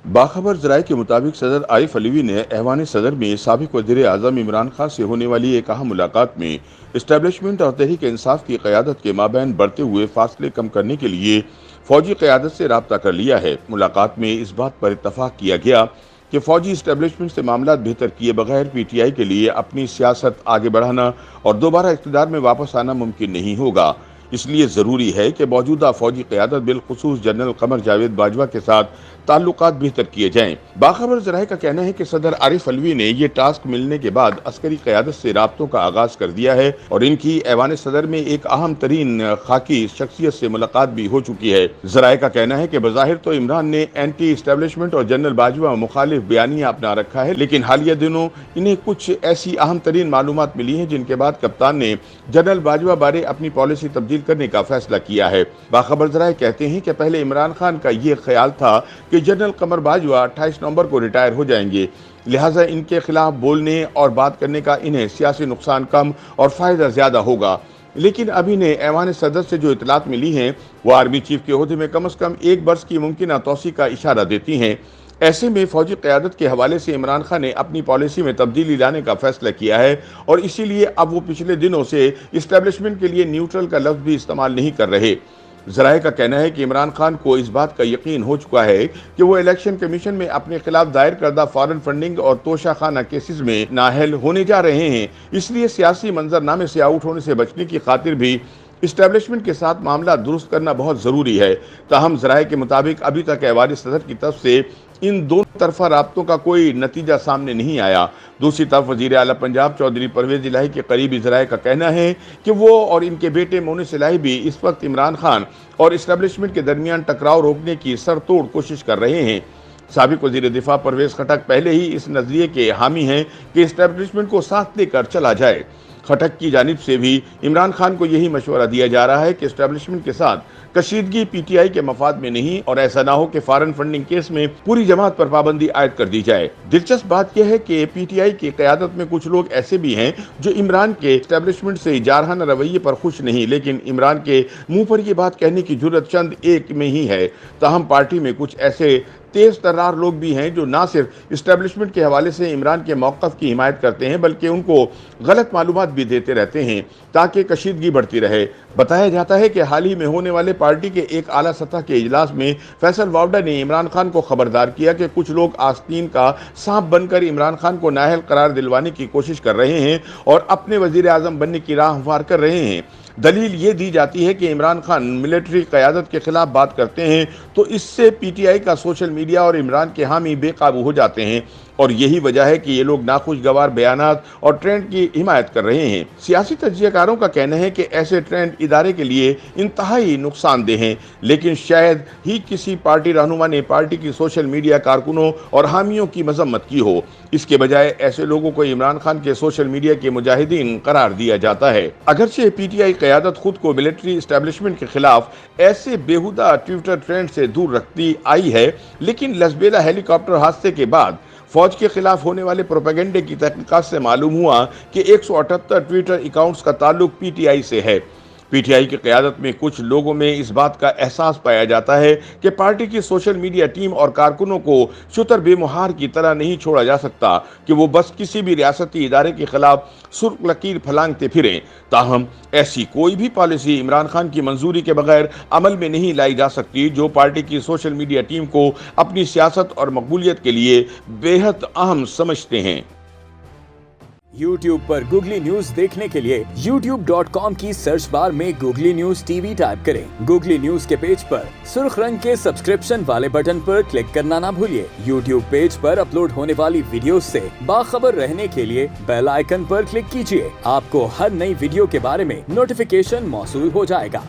बाखबर ज़राए के मुताबिक सदर आरिफ अलवी ने ऐवान सदर में साबिक वज़ीर आज़म इमरान खान से होने वाली एक अहम मुलाकात में इस्टेब्लिशमेंट और तहरीक इंसाफ की क़यादत के माबैन बढ़ते हुए फासले कम करने के लिए फ़ौजी क़यादत से राब्ता कर लिया है। मुलाकात में इस बात पर इत्तफ़ाक़ किया गया कि फ़ौजी इस्टेब्लिशमेंट से मामला बेहतर किए बगैर PTI के लिए अपनी सियासत आगे बढ़ाना और दोबारा इक़्तिदार में वापस आना मुमकिन नहीं होगा। इसलिए ज़रूरी है कि मौजूदा फ़ौजी क़यादत बिलख़ुसूस जनरल क़मर जावेद बाजवा के साथ ताल्लुकात बेहतर किए जाएं। बाखबर ज़राए का कहना है कि सदर आरिफ अलवी ने ये टास्क मिलने के बाद अस्करी क़यादत से राब्तों का आगाज़ कर दिया है और इनकी ऐवान सदर में एक अहम तरीन खाकी शख्सियत से मुलाकात भी हो चुकी है। ज़राए का कहना है कि बज़ाहिर तो इमरान ने एंटी इस्टेब्लिशमेंट और जनरल बाजवा मुखालिफ बयानिया अपना रखा है, लेकिन हालिया दिनों इन्हें कुछ ऐसी अहम तरीन मालूमात मिली हैं जिनके बाद कप्तान ने जनरल बाजवा बारे अपनी पॉलिसी तब्दील करने का फैसला किया है। बाखबर ज़राए कहते हैं कि पहले इमरान खान का ये ख्याल था कि जनरल कमर बाजवा 28 नवंबर को रिटायर हो जाएंगे, लिहाजा इनके खिलाफ बोलने और बात करने का इन्हें सियासी नुकसान कम और फ़ायदा ज़्यादा होगा। लेकिन अभी ने ऐवान सदर से जो इतलात मिली हैं वो आर्मी चीफ के ओहदे में कम से कम एक बरस की मुमकिन तौसी का इशारा देती हैं। ऐसे में फ़ौजी क़यादत के हवाले से इमरान खान ने अपनी पॉलिसी में तब्दीली लाने का फैसला किया है और इसीलिए अब वो पिछले दिनों से इस्टेब्लिशमेंट के लिए न्यूट्रल का लफ्ज़ भी इस्तेमाल नहीं कर रहे। ज़राए का कहना है कि इमरान खान को इस बात का यकीन हो चुका है कि वो इलेक्शन कमीशन में अपने खिलाफ दायर करदा फॉरेन फंडिंग और तोशाखाना केसेस में नाअहल होने जा रहे हैं। इसलिए सियासी मंजरनामे से आउट होने से बचने की खातिर भी इस्टेब्लिशमेंट के साथ मामला दुरुस्त करना बहुत ज़रूरी है। ताहम ज़राए के मुताबिक अभी तक ऐवान सदर की तरफ से इन दोनों तरफा राब्तों का कोई नतीजा सामने नहीं आया। दूसरी तरफ वज़ीर आला पंजाब चौधरी परवेज़ इलाही के करीबी ज़राए का कहना है कि वो और इनके बेटे मोनिस इलाही भी इस वक्त इमरान खान और इस्टेब्लिशमेंट के दरमियान टकराव रोकने की सरतोड़ कोशिश कर रहे हैं। साबिक वज़ीर दिफा परवेज़ खटक पहले ही इस नज़रिए के हामी हैं कि इस्टेब्लिशमेंट को साथ लेकर चला जाए। खटक की जानिब से भी इमरान खान को यही मशवरा दिया जा रहा है कि इस्टेब्लिशमेंट के साथ कशीदगी PTI के मफाद में नहीं और ऐसा ना हो कि फॉरेन फंडिंग केस में पूरी जमात पर पाबंदी आयद कर दी जाए। दिलचस्प बात यह है कि PTI की क़यादत में कुछ लोग ऐसे भी हैं जो इमरान के इस्टेब्लिशमेंट से जारहाना रवैये पर खुश नहीं, लेकिन इमरान के मुंह पर यह बात कहने की जुर्रत चंद एक में ही है। ताहम पार्टी में कुछ ऐसे तेज तर्रार लोग भी हैं जो ना सिर्फ इस्टेब्लिशमेंट के हवाले से इमरान के मौक़िफ़ की हिमायत करते हैं बल्कि उनको गलत मालूमात भी देते रहते हैं ताकि कशीदगी बढ़ती रहे। बताया जाता है कि हाल ही में होने वाले पार्टी के एक आला सतह के इजलास में फैसल वावडा ने इमरान खान को खबरदार किया कि कुछ लोग आस्तीन का सांप बनकर इमरान खान को नाअहल करार दिलवाने की कोशिश कर रहे हैं और अपने वज़ीर आज़म बनने की राह हमवार कर रहे हैं। दलील ये दी जाती है कि इमरान खान मिलिट्री क़यादत के खिलाफ बात करते हैं तो इससे PTI का सोशल मीडिया और इमरान के हामी बेकाबू हो जाते हैं और यही वजह है कि ये लोग नाखुशगवार बयानात और ट्रेंड की हिमायत कर रहे हैं। सियासी तज्ज़ियाकारों का कहना है कि ऐसे ट्रेंड इदारे के लिए इंतहाई नुकसानदेह हैं, लेकिन शायद ही किसी पार्टी रहनुमा ने पार्टी की सोशल मीडिया कारकुनों और हामियों की मजम्मत की हो। इसके बजाय ऐसे लोगों को इमरान खान के सोशल मीडिया के मुजाहिदीन करार दिया जाता है। अगरचे PTI क़यादत खुद को मिलिट्री इस्टेब्लिशमेंट के खिलाफ ऐसे बेहुदा ट्विटर ट्रेंड से दूर रखती आई है, लेकिन लसबेला हेलीकॉप्टर हादसे के बाद फौज के खिलाफ होने वाले प्रोपेगेंडे की तहकीकात से मालूम हुआ कि 178 ट्विटर अकाउंट्स का ताल्लुक PTI से है। PTI की क़यादत में कुछ लोगों में इस बात का एहसास पाया जाता है कि पार्टी की सोशल मीडिया टीम और कारकुनों को शुतर बेमुहार की तरह नहीं छोड़ा जा सकता कि वो बस किसी भी रियासती इदारे के खिलाफ सुर्ख लकीर फलांगते फिरें। ताहम ऐसी कोई भी पॉलिसी इमरान खान की मंजूरी के बगैर अमल में नहीं लाई जा सकती जो पार्टी की सोशल मीडिया टीम को अपनी सियासत और मकबूलियत के लिए बेहद अहम समझते हैं। YouTube पर गूगली न्यूज देखने के लिए youtube.com की सर्च बार में गूगली न्यूज TV टाइप करें। गूगली न्यूज के पेज पर सुर्ख रंग के सब्सक्रिप्शन वाले बटन पर क्लिक करना ना भूलिए। YouTube पेज पर अपलोड होने वाली वीडियोस से बाखबर रहने के लिए बेल आइकन पर क्लिक कीजिए। आपको हर नई वीडियो के बारे में नोटिफिकेशन मौसूल हो जाएगा।